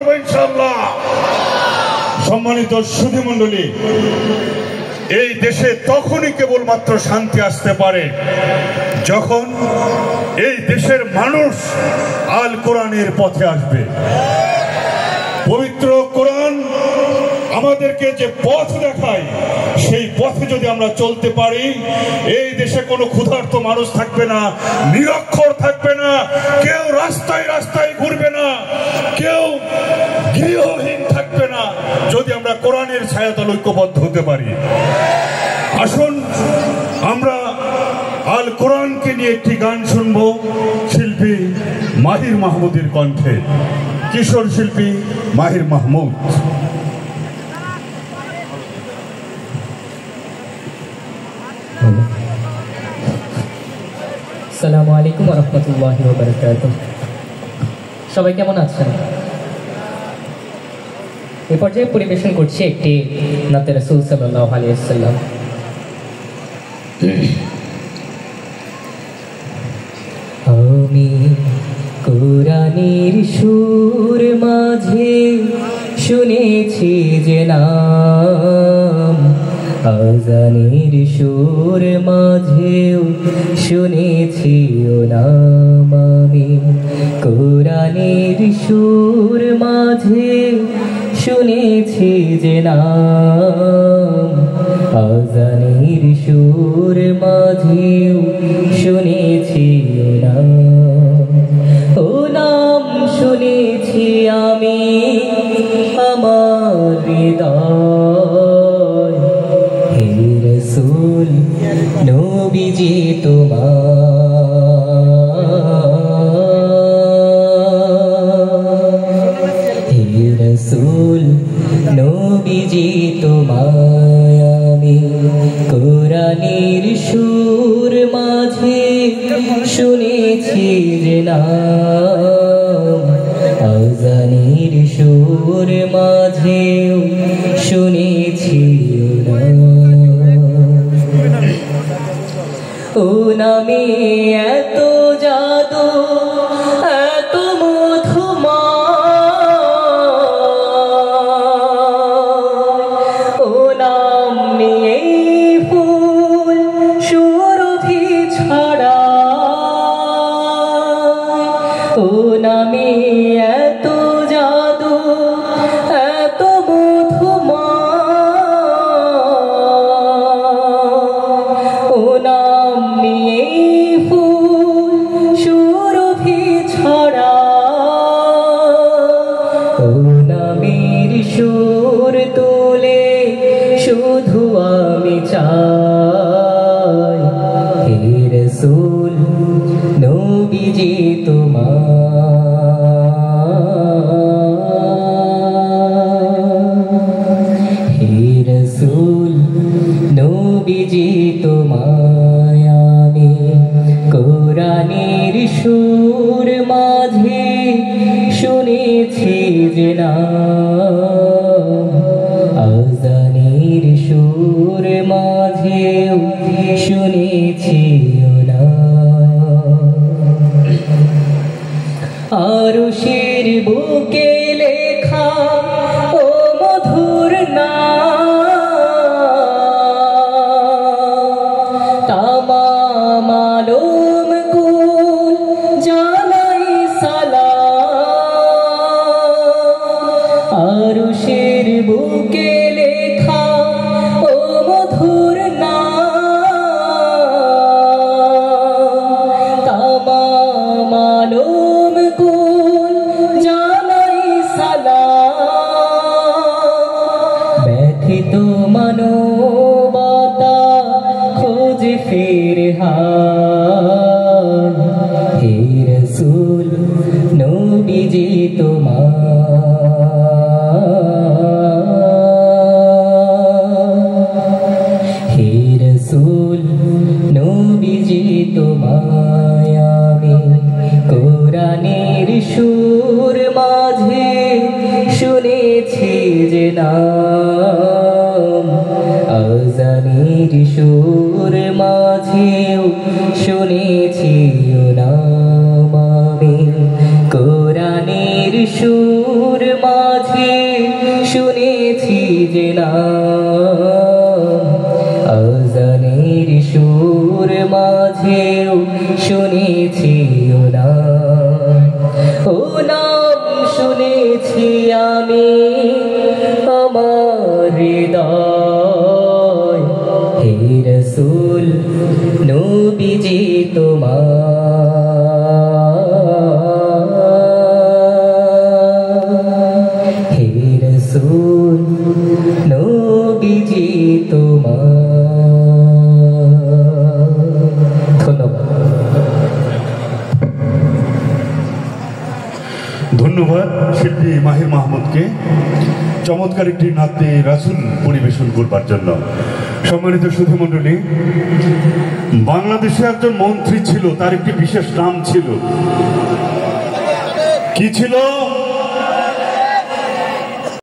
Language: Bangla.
ইনশাআল্লাহ। সম্মানিত সুধী মণ্ডলী, এই দেশে তখনই কেবলমাত্র শান্তি আসতে পারে যখন এই দেশের মানুষ আল কোরআনের পথে আসবে। পবিত্র কোরআন আমাদেরকে যে পথ দেখায়, সেই পথে যদি আমরা চলতে পারি, এই দেশে কোনো ক্ষুধার্ত মানুষ থাকবে না, নিরক্ষর থাকবে না, কেউ রাস্তায় রাস্তায় ঘুরবে না, কেউ গৃহহীন থাকবে না, যদি আমরা কোরআনের ছায়াতলে ঐক্যবদ্ধ হতে পারি। আসুন আমরা আল কোরআনকে নিয়ে একটি গান শুনবো শিল্পী মাহির মাহমুদের কণ্ঠে। কিশোর শিল্পী মাহির মাহমুদ। আসসালামু আলাইকুম ওয়া রাহমাতুল্লাহি ওয়া বারাকাতুহু। সবাই কেমন আছেন? এ পর্যায়ে পরিবেশন করছি একটি নাতে রাসূল সাল্লাল্লাহু আলাইহি ওয়াসাল্লাম। আমি কোরআনের সুর মাঝে শুনেছি যে নাম, আজানের সুর মাঝেও শুনেছি ও নাম। আমি কোরআনের সুর মাঝে শুনেছি যে নাম, আজানের সুর মাঝেও শুনেছি ও নাম। ও নাম শুনেছি আমি আমার হৃদয়, হে রাসূল নবীজি তোমায়, হে রাসূল নবীজি তোমায়। আমি কোরআনের সুর মাঝে শুনেছি যে নাম, আজানের সুর মাঝেও শুনেছি ও নামে এত জাদু, এত মধুময়। ও নাম নিয়ে ফুল সুরভি ছড়া, ও নামে এত জাদু, এত মধুময়। ও নাম নিয়ে ফুল সুরভি ছড়া, ও নামের সুর তুলে শুধু আমি চাই, হে রাসূল নবীজি তোমায়, হে রাসূল নবীজি তোমায়। আমি কোরআনের সুর মাঝে শুনেছি যে নাম, আজানের সুর মাঝেও শুনেছি ও নাম। আরশের বুকে লেখা ও মধুর নাম, তামাম আলম কুল জানাই সালাম। আরশের বুকে লেখা ও মধুর নাম, তামাম আলম কুল জানাই সালাম। ব্যথিত মানবতা খোঁজে ফিরহান, হে রাসূল নবীজি তোমায়, হে রাসূল নবীজি তোমায়। আমি কোরআনের সুর মাঝে শুনেছি যে নাম, আজানের সুর মাঝেও শুনেছি ও নাম। আমি কোরআনের সুর মাঝে শুনেছি যে না, আজানের সুর মাঝেও শুনেছি ও নাম শুনেছি আমি আমার হৃদয়। হে রসূল নবীজি তোমার, হে রসূল নবীজি তোমার। ধন্যবাদ। ধন্যবাদ শিল্পী মাহির মাহমুদকে চমৎকার একটি নাতে রাসূল পরিবেশন করবার জন্য। সম্মানিত সুধীমণ্ডলী, বাংলাদেশে একজন মন্ত্রী ছিল, তার একটি বিশেষ নাম ছিল। কি ছিল?